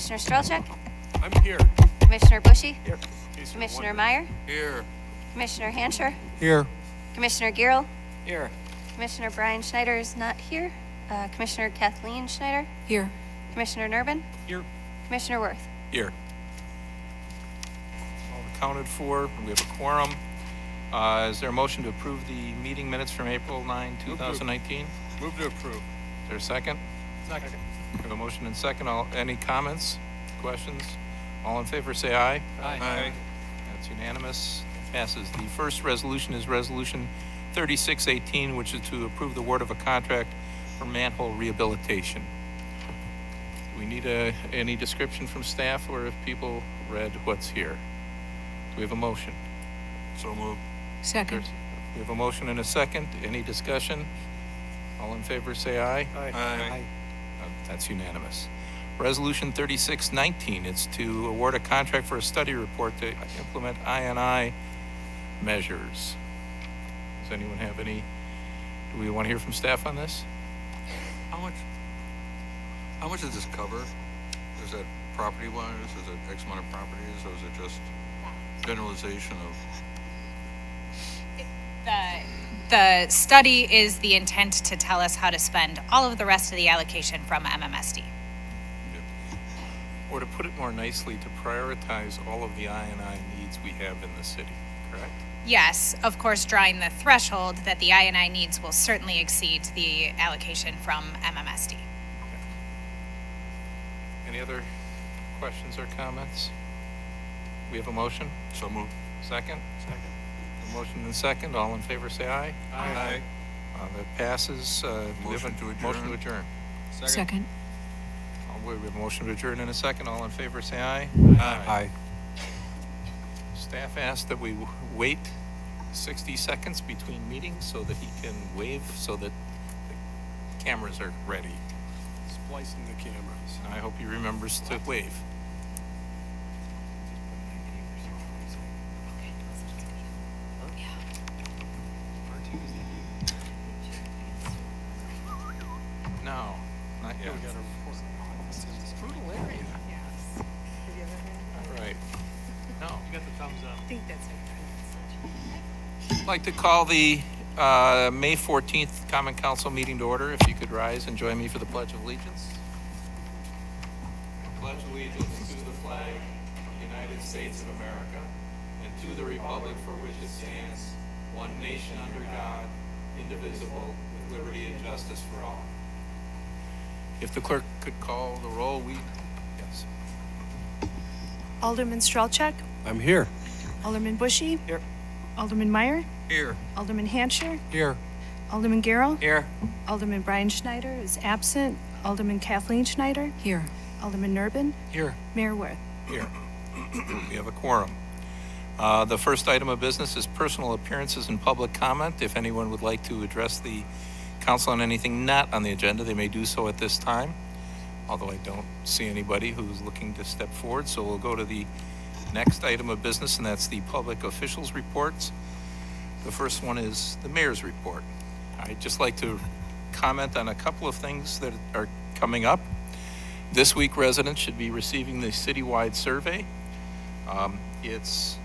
Commissioner Strelchuk, I'm here. Commissioner Bushy, Here. Commissioner Meyer, Here. Commissioner Hancher, Here. Commissioner Gill, Here. Commissioner Brian Schneider is not here, Commissioner Kathleen Schneider, Here. Commissioner Nurbin, Here. Commissioner Worth. Here. All accounted for. We have a quorum. Is there a motion to approve the meeting minutes from April 9, 2019? Move to approve. Is there a second? Second. We have a motion and second. Any comments, questions? All in favor, say aye. Aye. That's unanimous. Passes. The first resolution is Resolution 3618, which is to approve the award of a contract for manhole rehabilitation. Do we need any description from staff, or if people read what's here? Do we have a motion? So move. Second. We have a motion and a second. Any discussion? All in favor, say aye. Aye. That's unanimous. Resolution 3619, it's to award a contract for a study report to implement I&I measures. Does anyone have any, do we want to hear from staff on this? How much does this cover? Is that property-wise? Is it X amount of properties, or is it just generalization of? The study is the intent to tell us how to spend all of the rest of the allocation from MMSD. Or to put it more nicely, to prioritize all of the I&I needs we have in the city, correct? Yes, of course, drawing the threshold that the I&I needs will certainly exceed the allocation from MMSD. Any other questions or comments? We have a motion? So move. Second? Second. A motion and second. All in favor, say aye. Aye. That passes. We have a Motion to adjourn. Motion to adjourn. Second. We have a motion to adjourn in a second. All in favor, say aye. Aye. Staff asked that we wait 60 seconds between meetings so that he can wave, so that the cameras are ready. Splicing the cameras. And I hope he remembers to wave. No, not yet. We got a report. Brutal area. All right. No. You got the thumbs up. I'd like to call the May 14th Common Council meeting to order. If you could rise and join me for the Pledge of Allegiance. I pledge allegiance to the flag of the United States of America and to the republic for which it stands, one nation under God, indivisible, with liberty and justice for all. If the clerk could call the roll, yes. Alderman Strelchuk, I'm here. Alderman Bushy, Here. Alderman Meyer, Here. Alderman Hancher, Here. Alderman Garrow, Here. Alderman Brian Schneider is absent, Alderman Kathleen Schneider, Here. Alderman Nurbin, Here. Mayor Worth. Here. We have a quorum. The first item of business is personal appearances and public comment. If anyone would like to address the council on anything not on the agenda, they may do so at this time, although I don't see anybody who's looking to step forward. So we'll go to the next item of business, and that's the public officials reports. The first one is the mayor's report. I'd just like to comment on a couple of things that are coming up. This week, residents should be receiving the citywide survey. It's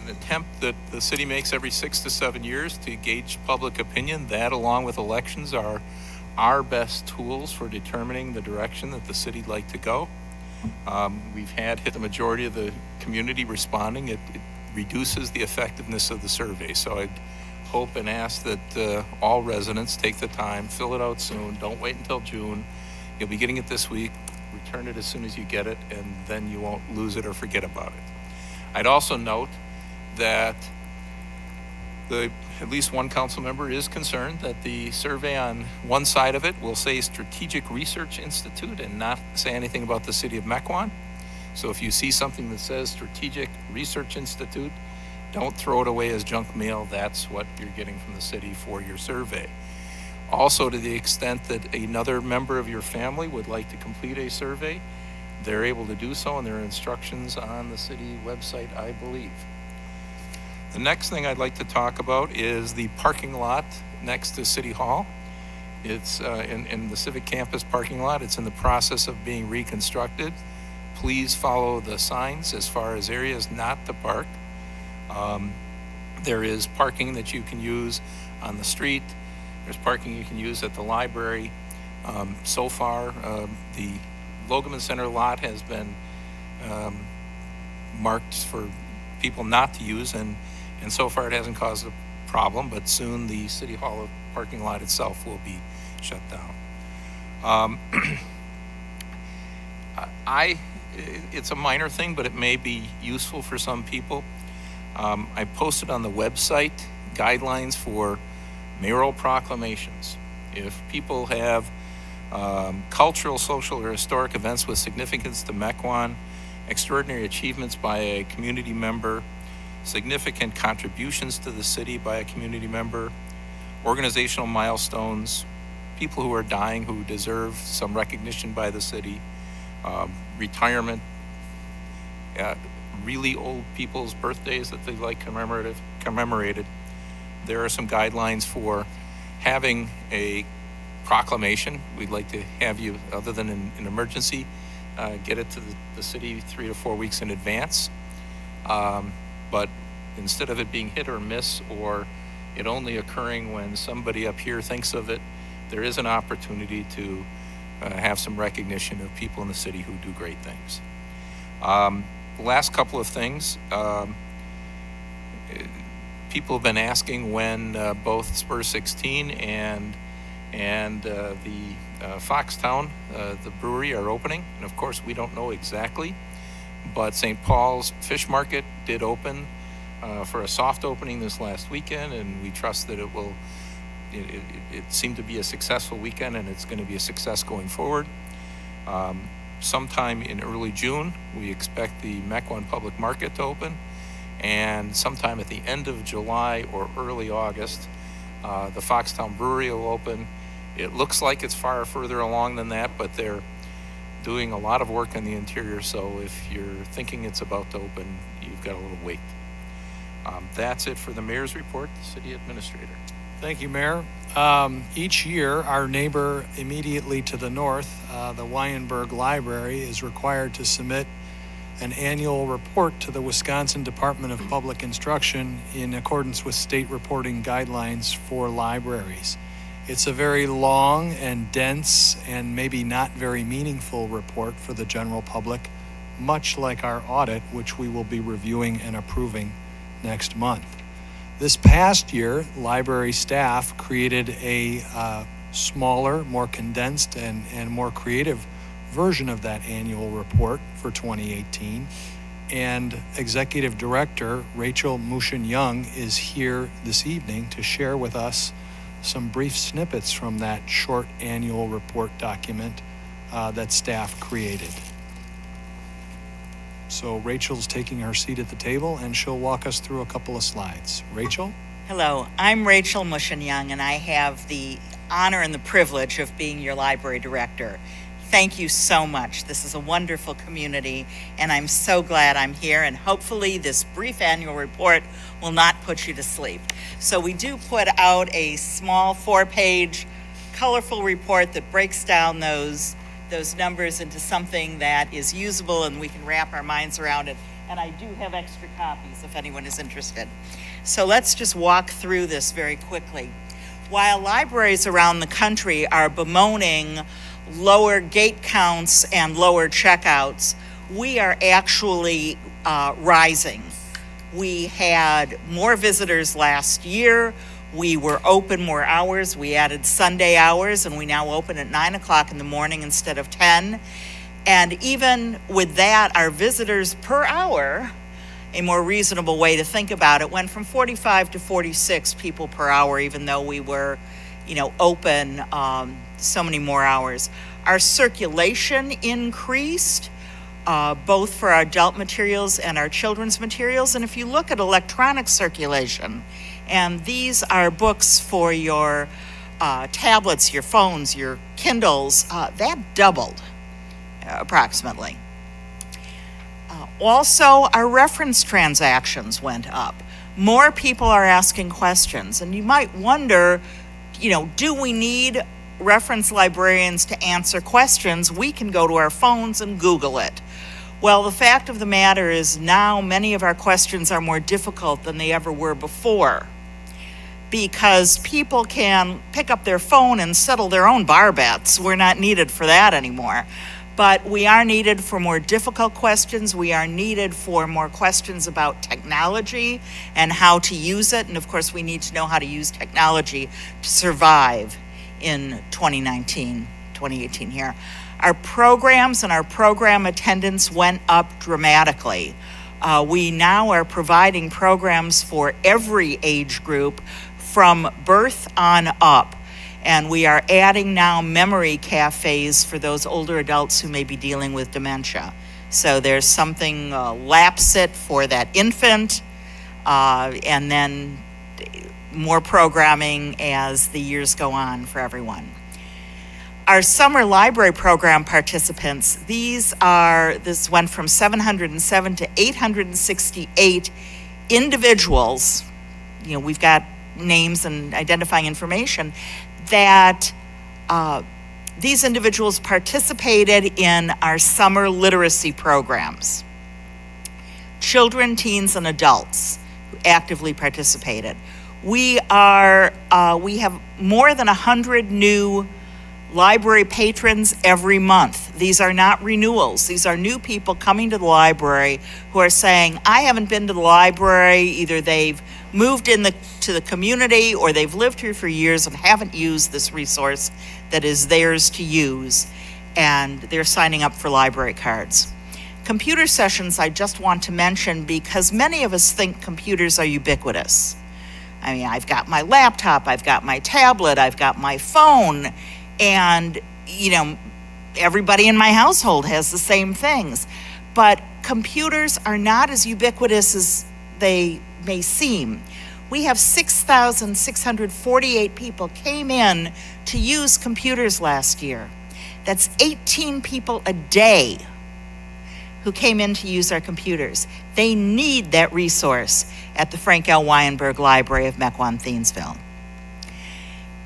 an attempt that the city makes every 6 to 7 years to gauge public opinion. That, along with elections, are our best tools for determining the direction that the city'd like to go. We've had the majority of the community responding. It reduces the effectiveness of the survey. So I'd hope and ask that all residents take the time, fill it out soon. Don't wait until June. You'll be getting it this week. Return it as soon as you get it, and then you won't lose it or forget about it. I'd also note that at least one council member is concerned that the survey on one side of it will say Strategic Research Institute and not say anything about the city of Mequon. So if you see something that says Strategic Research Institute, don't throw it away as junk mail. That's what you're getting from the city for your survey. Also, to the extent that another member of your family would like to complete a survey, they're able to do so, and there are instructions on the city website, I believe. The next thing I'd like to talk about is the parking lot next to City Hall. It's in the Civic Campus parking lot. It's in the process of being reconstructed. please follow the signs as far as areas not to park. There is parking that you can use on the street. There's parking you can use at the library. So far, the Logan Center lot has been marked for people not to use, and so far it hasn't caused a problem, but soon the City Hall parking lot itself will be shut down. It's a minor thing, but it may be useful for some people. I posted on the website guidelines for mayoral proclamations. If people have cultural, social, or historic events with significance to Mequon, extraordinary achievements by a community member, significant contributions to the city by a community member, organizational milestones, people who are dying who deserve some recognition by the city, retirement, really old people's birthdays that they like commemorated. There are some guidelines for having a proclamation. We'd like to have you, other than in an emergency, get it to the city 3 to 4 weeks in advance. But instead of it being hit or miss, or it only occurring when somebody up here thinks of it, there is an opportunity to have some recognition of people in the city who do great things. The last couple of things, people have been asking when both Spur 16 and the Foxtown, the brewery, are opening. And of course, we don't know exactly, but St. Paul's Fish Market did open for a soft opening this last weekend, and we trust that it seemed to be a successful weekend, and it's going to be a success going forward. Sometime in early June, we expect the Mequon Public Market to open, and sometime at the end of July or early August, the Foxtown Brewery will open. It looks like it's far further along than that, but they're doing a lot of work on the interior, so if you're thinking it's about to open, you've got a little wait. That's it for the mayor's report. The city administrator. Thank you, Mayor. Each year, our neighbor immediately to the north, the Wyenberg Library, is required to submit an annual report to the Wisconsin Department of Public Instruction in accordance with state reporting guidelines for libraries. It's a very long and dense and maybe not very meaningful report for the general public, much like our audit, which we will be reviewing and approving next month. This past year, library staff created a smaller, more condensed, and more creative version of that annual report for 2018. And Executive Director Rachel Mushin-Young is here this evening to share with us some brief snippets from that short annual report document that staff created. So Rachel's taking her seat at the table, and she'll walk us through a couple of slides. Rachel? Hello, I'm Rachel Mushin-Young, and I have the honor and the privilege of being your library director. Thank you so much. This is a wonderful community, and I'm so glad I'm here, and hopefully this brief annual report will not put you to sleep. So we do put out a small 4-page colorful report that breaks down those numbers into something that is usable and we can wrap our minds around it. And I do have extra copies if anyone is interested. So let's just walk through this very quickly. While libraries around the country are bemoaning lower gate counts and lower checkouts, we are actually rising. We had more visitors last year. We were open more hours. We added Sunday hours, and we now open at 9 o'clock in the morning instead of 10. And even with that, our visitors per hour, a more reasonable way to think about it, went from 45 to 46 people per hour, even though we were, open so many more hours. Our circulation increased, both for our adult materials and our children's materials. And if you look at electronic circulation, and these are books for your tablets, your phones, your Kindles, that doubled approximately. Also, our reference transactions went up. More people are asking questions, and you might wonder, do we need reference librarians to answer questions? We can go to our phones and Google it. Well, the fact of the matter is now many of our questions are more difficult than they ever were before, because people can pick up their phone and settle their own bar bets. We're not needed for that anymore. But we are needed for more difficult questions. We are needed for more questions about technology and how to use it. And of course, we need to know how to use technology to survive in 2018 here. Our programs and our program attendance went up dramatically. We now are providing programs for every age group from birth on up. And we are adding now memory cafes for those older adults who may be dealing with dementia. So there's something lapsit for that infant, and then more programming as the years go on for everyone. Our summer library program participants, this went from 707 to 868 individuals. We've got names and identifying information that these individuals participated in our summer literacy programs. Children, teens, and adults who actively participated. We have more than 100 new library patrons every month. These are not renewals. These are new people coming to the library who are saying, I haven't been to the library. Either they've moved to the community or they've lived here for years and haven't used this resource that is theirs to use, and they're signing up for library cards. Computer sessions I just want to mention because many of us think computers are ubiquitous. I mean, I've got my laptop, I've got my tablet, I've got my phone, and everybody in my household has the same things. But computers are not as ubiquitous as they may seem. We have 6,648 people came in to use computers last year. That's 18 people a day who came in to use our computers. They need that resource at the Frank L. Weinberg Library of Mequon, Thiensville.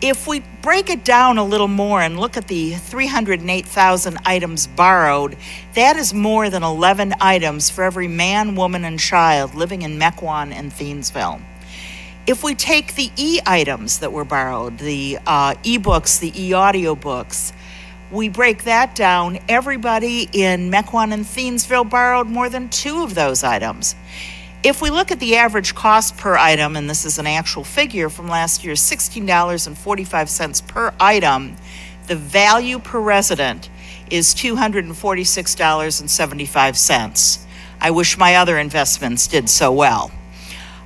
If we break it down a little more and look at the 308,000 items borrowed, that is more than 11 items for every man, woman, and child living in Mequon and Thiensville. If we take the e-items that were borrowed, the e-books, the e-audio books, we break that down, everybody in Mequon and Thiensville borrowed more than 2 of those items. If we look at the average cost per item, and this is an actual figure from last year, $16.45 per item, the value per resident is $246.75. I wish my other investments did so well.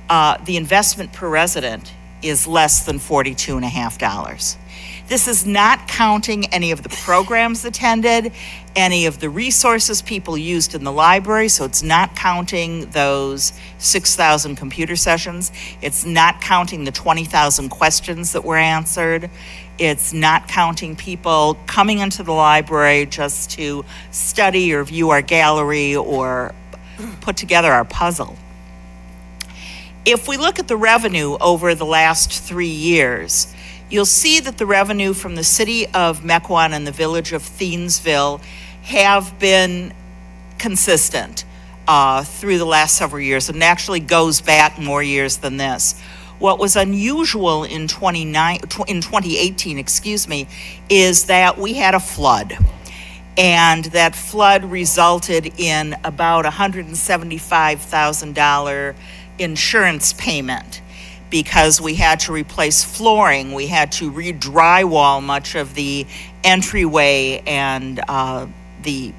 The investment per resident is less than $42.50. This is not counting any of the programs attended, any of the resources people used in the library, so it's not counting those 6,000 computer sessions. It's not counting the 20,000 questions that were answered. It's not counting people coming into the library just to study or view our gallery or put together our puzzle. If we look at the revenue over the last 3 years, you'll see that the revenue from the city of Mequon and the village of Thiensville have been consistent through the last several years, and actually goes back more years than this. What was unusual in 2018, is that we had a flood. And that flood resulted in about $175,000 insurance payment, because we had to replace flooring, we had to re-drywall much of the entryway and the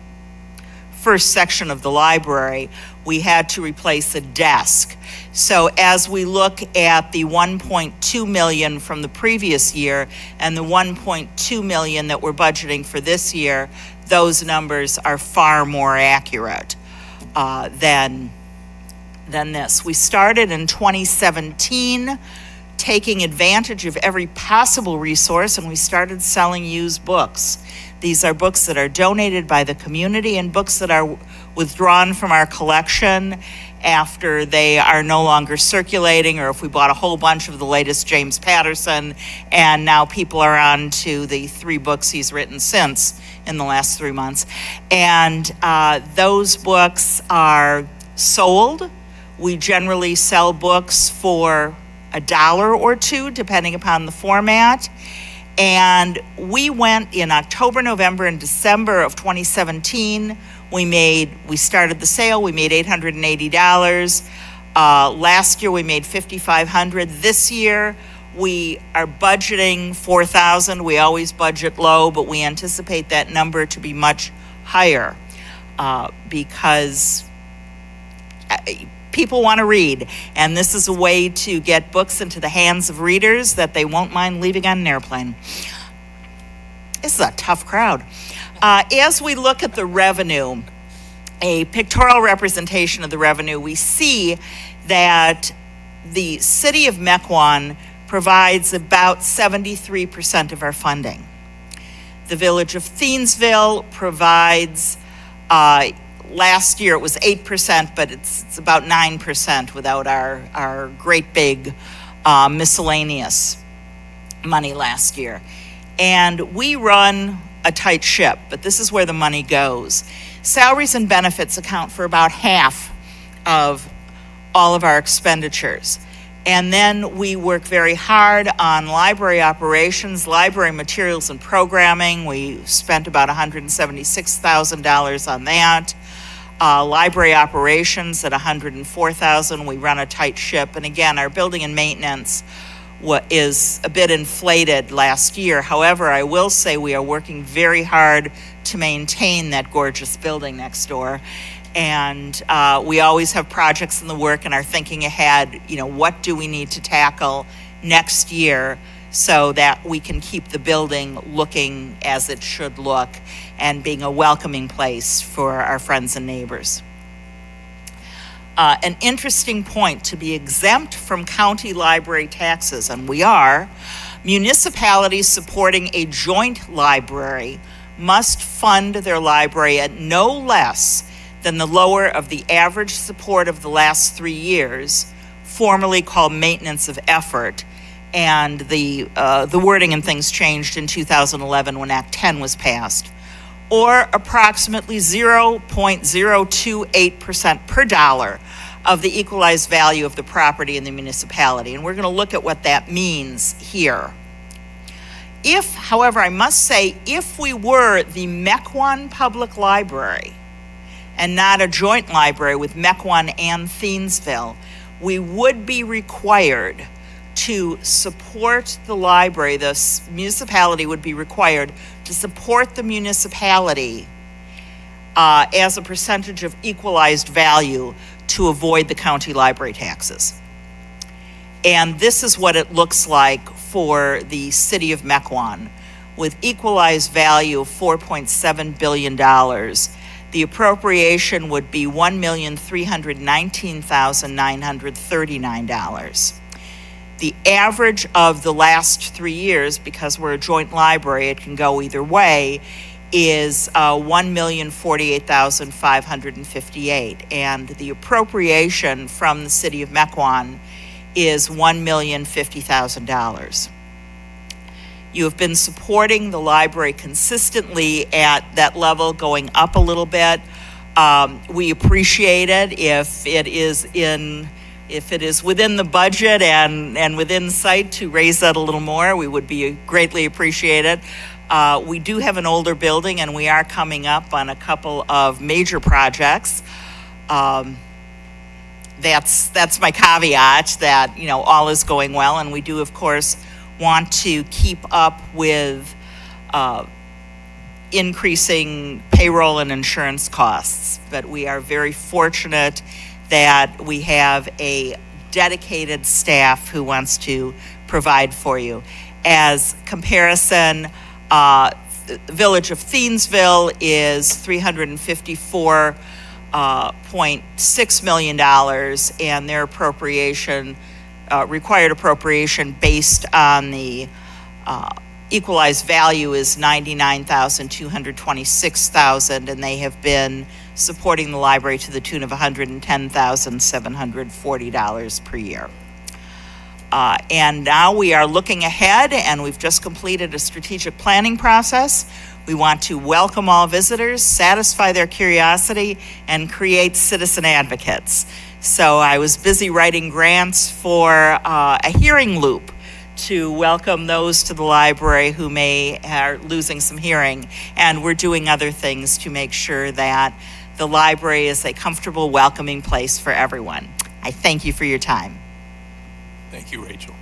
first section of the library. We had to replace a desk. So as we look at the $1.2 million from the previous year and the $1.2 million that we're budgeting for this year, those numbers are far more accurate than this. We started in 2017 taking advantage of every possible resource, and we started selling used books. These are books that are donated by the community and books that are withdrawn from our collection after they are no longer circulating, or if we bought a whole bunch of the latest James Patterson and now people are on to the 3 books he's written since in the last 3 months. And those books are sold. We generally sell books for $1 or $2, depending upon the format. And we went in October, November, and December of 2017. We started the sale. We made $880. Last year we made $5,500. This year we are budgeting $4,000. We always budget low, but we anticipate that number to be much higher because people want to read, and this is a way to get books into the hands of readers that they won't mind leaving on an airplane. This is a tough crowd. As we look at the revenue, a pictorial representation of the revenue, we see that the city of Mequon provides about 73% of our funding. The village of Thiensville provides, last year it was 8%, but it's about 9% without our great big miscellaneous money last year. And we run a tight ship, but this is where the money goes. Salaries and benefits account for about half of all of our expenditures. And then we work very hard on library operations, library materials and programming. We spent about $176,000 on that. Library operations at $104,000. We run a tight ship. And again, our building and maintenance is a bit inflated last year. However, I will say we are working very hard to maintain that gorgeous building next door. And we always have projects in the work and are thinking ahead, what do we need to tackle next year so that we can keep the building looking as it should look and being a welcoming place for our friends and neighbors. An interesting point, to be exempt from county library taxes, and we are, municipalities supporting a joint library must fund their library at no less than the lower of the average support of the last 3 years, formerly called maintenance of effort. And the wording and things changed in 2011 when Act 10 was passed, or approximately 0.028% per dollar of the equalized value of the property in the municipality. And we're going to look at what that means here. However, I must say, if we were the Mequon Public Library and not a joint library with Mequon and Thiensville, we would be required to support the library. The municipality would be required to support the municipality as a percentage of equalized value to avoid the county library taxes. And this is what it looks like for the city of Mequon. With equalized value of $4.7 billion, the appropriation would be $1,319,939. The average of the last 3 years, because we're a joint library, it can go either way, is $1,048,558. And the appropriation from the city of Mequon is $1,050,000. You have been supporting the library consistently at that level, going up a little bit. We appreciate it if it is within the budget and within sight to raise that a little more. We would be greatly appreciated. We do have an older building, and we are coming up on a couple of major projects. That's my caveat, that all is going well, and we do, of course, want to keep up with increasing payroll and insurance costs. But we are very fortunate that we have a dedicated staff who wants to provide for you. As comparison, Village of Thiensville is $354.6 million, and their appropriation, required appropriation based on the equalized value is $99,226,000, and they have been supporting the library to the tune of $110,740 per year. And now we are looking ahead, and we've just completed a strategic planning process. We want to welcome all visitors, satisfy their curiosity, and create citizen advocates. So I was busy writing grants for a hearing loop to welcome those to the library who are losing some hearing. And we're doing other things to make sure that the library is a comfortable, welcoming place for everyone. I thank you for your time. Thank you, Rachel.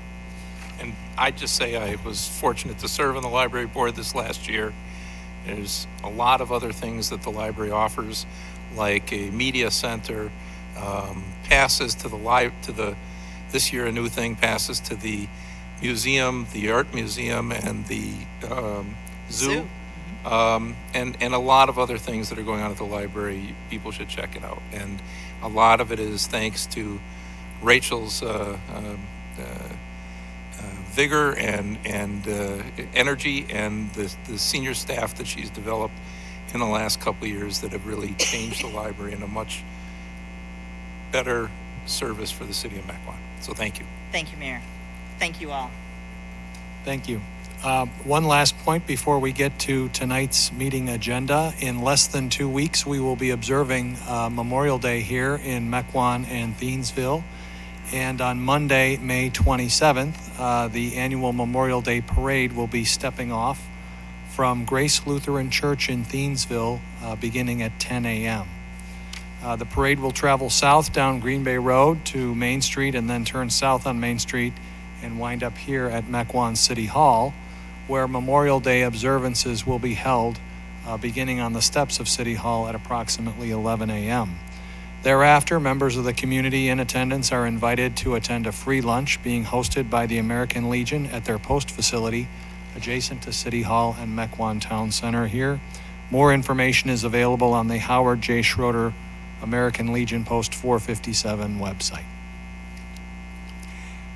And I'd just say I was fortunate to serve on the library board this last year. There's a lot of other things that the library offers, like a media center, passes to this year a new thing, passes to the museum, the art museum, and the zoo. And a lot of other things that are going on at the library. People should check it out. And a lot of it is thanks to Rachel's vigor and energy, and the senior staff that she's developed in the last couple of years that have really changed the library in a much better service for the city of Mequon. So thank you. Thank you, Mayor. Thank you all. Thank you. One last point before we get to tonight's meeting agenda. In less than 2 weeks, we will be observing Memorial Day here in Mequon and Thiensville. And on Monday, May 27th, the annual Memorial Day Parade will be stepping off from Grace Lutheran Church in Thiensville, beginning at 10 a.m. The parade will travel south down Green Bay Road to Main Street and then turn south on Main Street and wind up here at Mequon City Hall, where Memorial Day observances will be held beginning on the steps of City Hall at approximately 11 a.m. Thereafter, members of the community in attendance are invited to attend a free lunch being hosted by the American Legion at their post facility adjacent to City Hall and Mequon Town Center here. More information is available on the Howard J. Schroeder American Legion Post 457 website.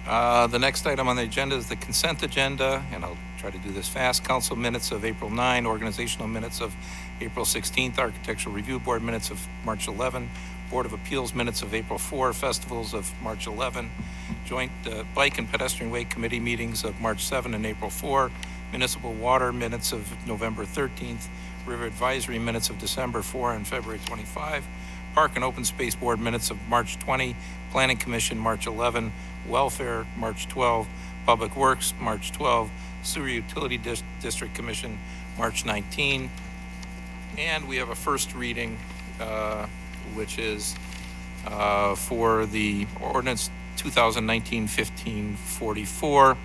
The next item on the agenda is the consent agenda, and I'll try to do this fast. Council minutes of April 9, organizational minutes of April 16th, Architectural Review Board minutes of March 11, Board of Appeals minutes of April 4, festivals of March 11, Joint Bike and Pedestrian Way Committee meetings of March 7 and April 4, Municipal Water minutes of November 13th, River Advisory minutes of December 4 and February 25, Park and Open Space Board minutes of March 20, Planning Commission March 11, Welfare March 12, Public Works March 12, Sewer Utility District Commission March 19, and we have a first reading, which is for the ordinance 2019-1544,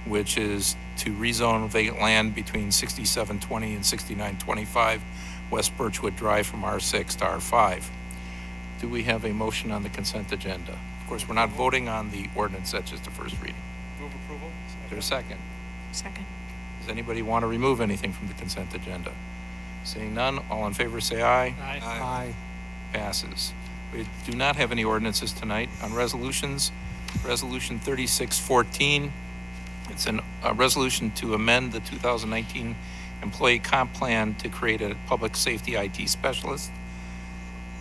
which is to rezone vacant land between 6720 and 6925 West Birchwood Drive from R6 to R5. Do we have a motion on the consent agenda? Of course, we're not voting on the ordinance, that's just a first reading. Move approval? Is there a second? Second. Does anybody want to remove anything from the consent agenda? Seeing none, all in favor say aye. Aye. Passes. We do not have any ordinances tonight. On resolutions, Resolution 3614, it's a resolution to amend the 2019 Employee Comp Plan to create a public safety IT specialist.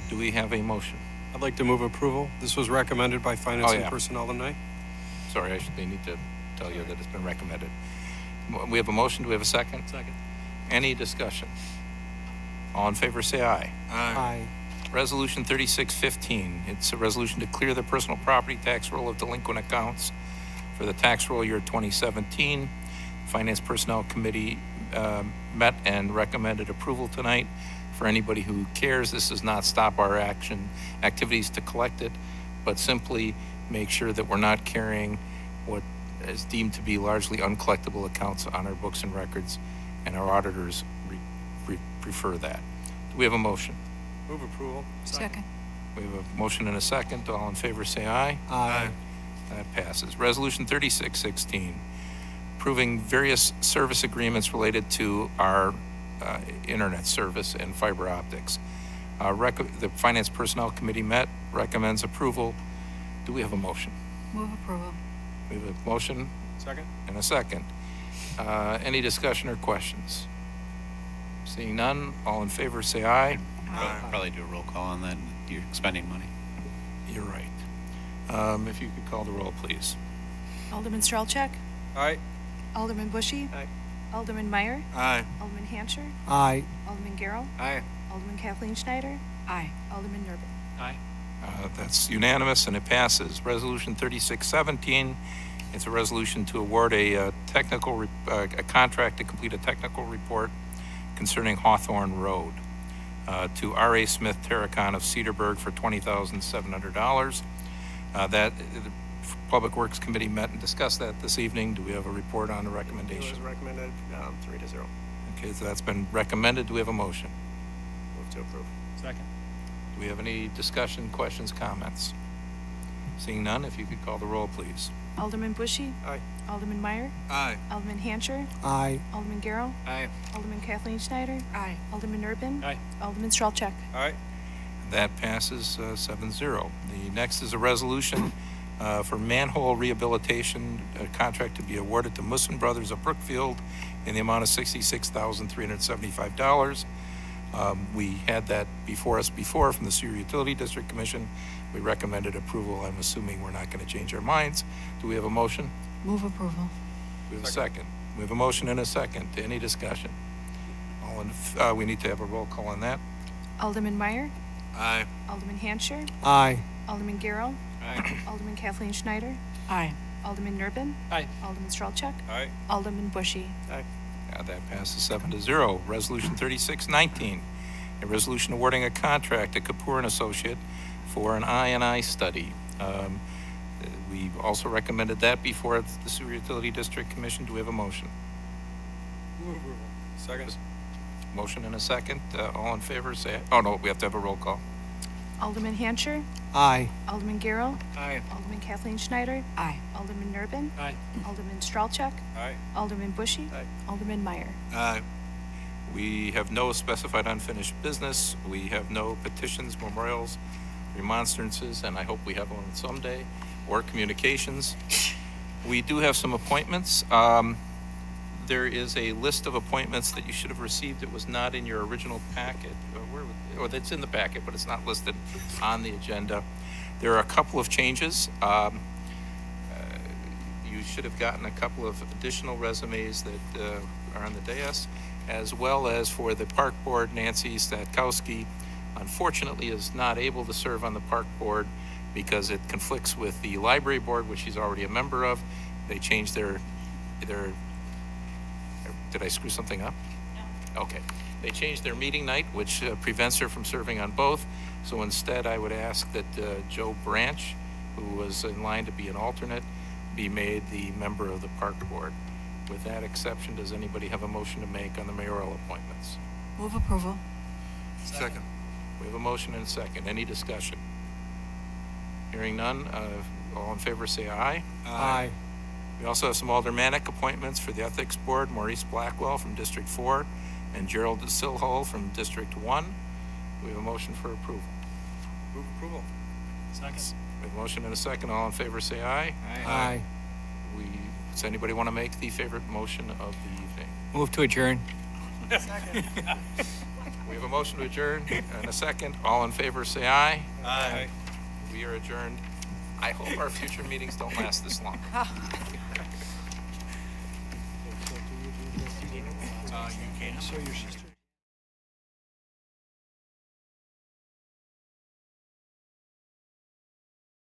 Do we have a motion? I'd like to move approval. This was recommended by Finance Oh, and yeah. Personnel tonight. Sorry, they need to tell you that it's been recommended. We have a motion. Do we have a second? Second. Any discussion? All in favor say aye. Aye. Resolution 3615, it's a resolution to clear the personal property tax roll of delinquent accounts for the tax roll year 2017. Finance Personnel Committee met and recommended approval tonight. For anybody who cares, this does not stop our activities to collect it, but simply make sure that we're not carrying what is deemed to be largely uncollectible accounts on our books and records, and our auditors prefer that. Do we have a motion? Move approval. Second. We have a motion and a second. All in favor say aye. Aye. That passes. Resolution 3616, approving various service agreements related to our internet service and fiber optics. The Finance Personnel Committee met, recommends approval. Do we have a motion? Move approval. We have a motion Second. and a second. Any discussion or questions? Seeing none, all in favor say aye. Probably do a roll call on that. You're spending money. You're right. If you could call the roll, please. Alderman Strelchak, Aye. Alderman Bushy, Aye. Alderman Meyer, Aye. Alderman Hancher, Aye. Alderman Garrow, Aye. Alderman Kathleen Schneider, Aye. Alderman Nerben. Aye. That's unanimous and it passes. Resolution 3617, it's a resolution to award a contract to complete a technical report concerning Hawthorne Road to R.A. Smith Terracon of Cedarburg for $20,700. The Public Works Committee met and discussed that this evening. Do we have a report on the It recommendation? was recommended 3-0. Okay, so that's been recommended. Do we have a motion? Move to approve. Second. Do we have any discussion, questions, comments? Seeing none, if you could call the roll, please. Alderman Bushy, Aye. Alderman Meyer, Aye. Alderman Hancher, Aye. Alderman Garrow, Aye. Alderman Kathleen Schneider, Aye. Alderman Nerben, Aye. Alderman Strelchak. Aye. That passes 7-0. The next is a resolution for manhole rehabilitation, a contract to be awarded to Musson Brothers of Brookfield in the amount of $66,375. We had that before us before from the Sewer Utility District Commission. We recommended approval. I'm assuming we're not going to change our minds. Do we have a motion? Move approval. We have a second. We have a motion and a second. Any discussion? We need to have a roll call on that. Alderman Meyer, Aye. Alderman Hancher, Aye. Alderman Garrow, Aye. Alderman Kathleen Schneider, Aye. Alderman Nerben, Aye. Alderman Strelchak, Aye. Alderman Bushy. Aye. That passes 7-0. Resolution 3619, a resolution awarding a contract to Kapoor and Associate for an I&I study. We also recommended that before the Sewer Utility District Commission. Do we have a motion? Move approval. Second. Motion and a second. All in favor, say, oh no, we have to have a roll call. Alderman Hancher, Aye. Alderman Garrow, Aye. Alderman Kathleen Schneider, Aye. Alderman Nerben, Aye. Alderman Strelchak, Aye. Alderman Bushy, Aye. Alderman Meyer. Aye. We have no specified unfinished business. We have no petitions, memorials, remonstrances, and I hope we have one someday, or communications. We do have some appointments. There is a list of appointments that you should have received. It was not in your original packet, or it's in the packet, but it's not listed on the agenda. There are a couple of changes. You should have gotten a couple of additional resumes that are on the dais, as well as for the Park Board, Nancy Statkowski, unfortunately, is not able to serve on the Park Board because it conflicts with the Library Board, which she's already a member of. They changed their did I screw something up? No. Okay. They changed their meeting night, which prevents her from serving on both. So instead, I would ask that Joe Branch, who was in line to be an alternate, be made the member of the Park Board. With that exception, does anybody have a motion to make on the mayoral appointments? Move approval. Second. We have a motion and a second. Any discussion? Hearing none, all in favor say aye. Aye. We also have some aldermanic appointments for the Ethics Board, Maurice Blackwell from District 4 and Gerald Silhole from District 1. We have a motion for approval. Move approval. Second. We have a motion and a second. All in favor say aye. Aye. Does anybody want to make the favorite motion of the evening? Move to adjourn. We have a motion to adjourn and a second. All in favor say aye. Aye. We are adjourned. I hope our future meetings don't last this long. You can. So your sister.